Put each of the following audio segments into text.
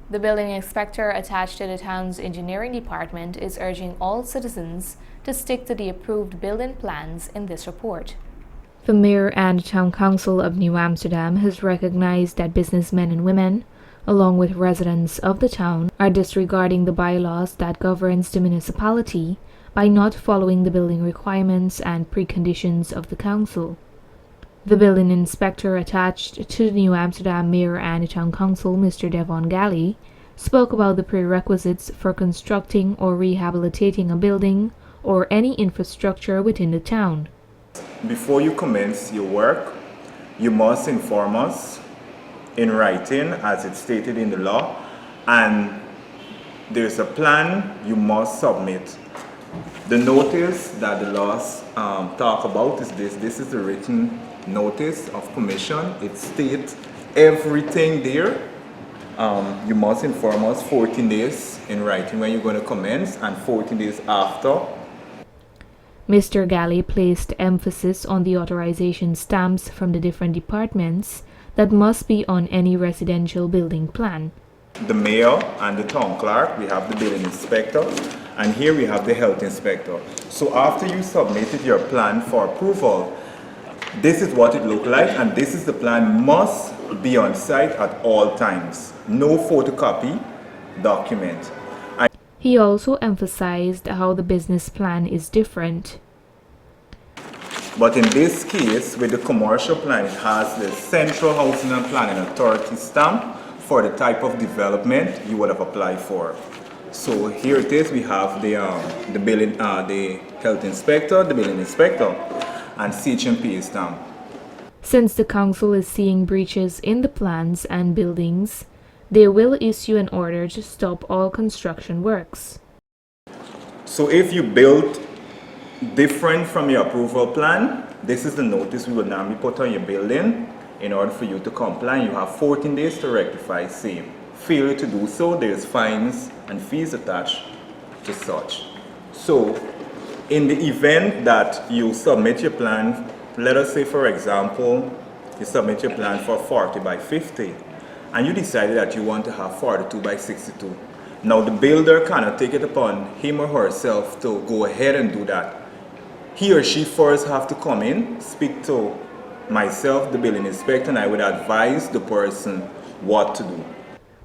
The building inspector attached to the town's engineering department is urging all citizens to stick to the approved building plans in this report. The mayor and town council of New Amsterdam has recognized that businessmen and women, along with residents of the town, are disregarding the bylaws that governs the municipality by not following the building requirements and preconditions of the council. The building inspector attached to the New Amsterdam Mayor and Town Council, Mr. Devon Galley, spoke about the prerequisites for constructing or rehabilitating a building or any infrastructure within the town. Before you commence your work, you must inform us in writing as it's stated in the law, and there's a plan you must submit. The notice that the laws talk about is this. This is the written notice of commission. It states everything there. You must inform us 14 days in writing when you're going to commence and 14 days after. Mr. Galley placed emphasis on the authorization stamps from the different departments that must be on any residential building plan. The mayor and the town clerk, we have the building inspector, and here we have the health inspector. So after you submitted your plan for approval, this is what it looked like, and this is the plan must be on site at all times. No photocopy document. He also emphasized how the business plan is different. But in this case, with the commercial plan, it has the Central Housing and Planning Authority stamp for the type of development you would have applied for. So here it is. We have the health inspector, the building inspector, and CHMP stamp. Since the council is seeing breaches in the plans and buildings, they will issue an order to stop all construction works. So if you build different from your approval plan, this is the notice we will now be put on your building in order for you to comply. You have 14 days to rectify same. Failure to do so, there's fines and fees attached to such. So in the event that you submit your plan, let us say for example, you submit your plan for 40 by 50, and you decided that you want to have 42 by 62. Now the builder cannot take it upon him or herself to go ahead and do that. He or she first have to come in, speak to myself, the building inspector, and I would advise the person what to do.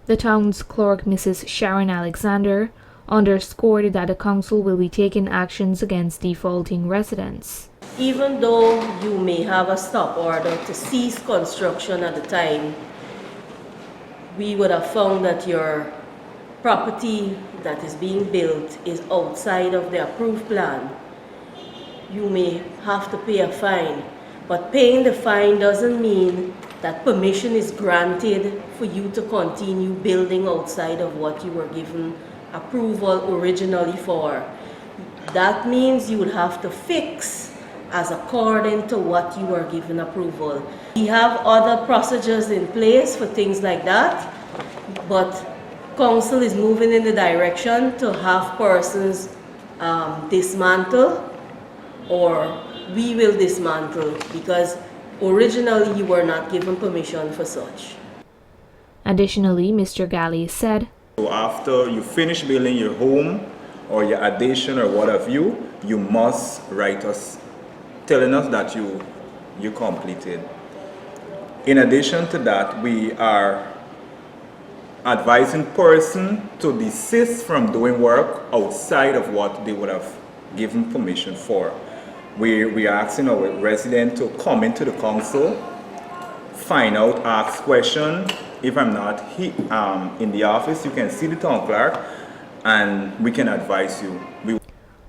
The town's clerk, Mrs. Sharon Alexander, underscored that the council will be taking actions against defaulting residents. Even though you may have a stop order to cease construction at the time, we would have found that your property that is being built is outside of the approved plan. You may have to pay a fine, but paying the fine doesn't mean that permission is granted for you to continue building outside of what you were given approval originally for. That means you would have to fix as according to what you were given approval. We have other procedures in place for things like that, but council is moving in the direction to have persons dismantle, or we will dismantle, because originally you were not given permission for such. Additionally, Mr. Galley said, So after you finish building your home or your addition or what have you, you must write us telling us that you completed. In addition to that, we are advising person to desist from doing work outside of what they would have given permission for. We are asking our resident to come into the council, find out, ask questions. If I'm not in the office, you can see the town clerk and we can advise you.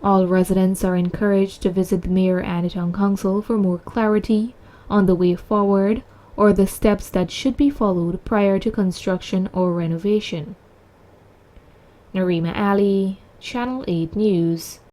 All residents are encouraged to visit the mayor and the town council for more clarity on the way forward or the steps that should be followed prior to construction or renovation. Narima Ali, Channel 8 News.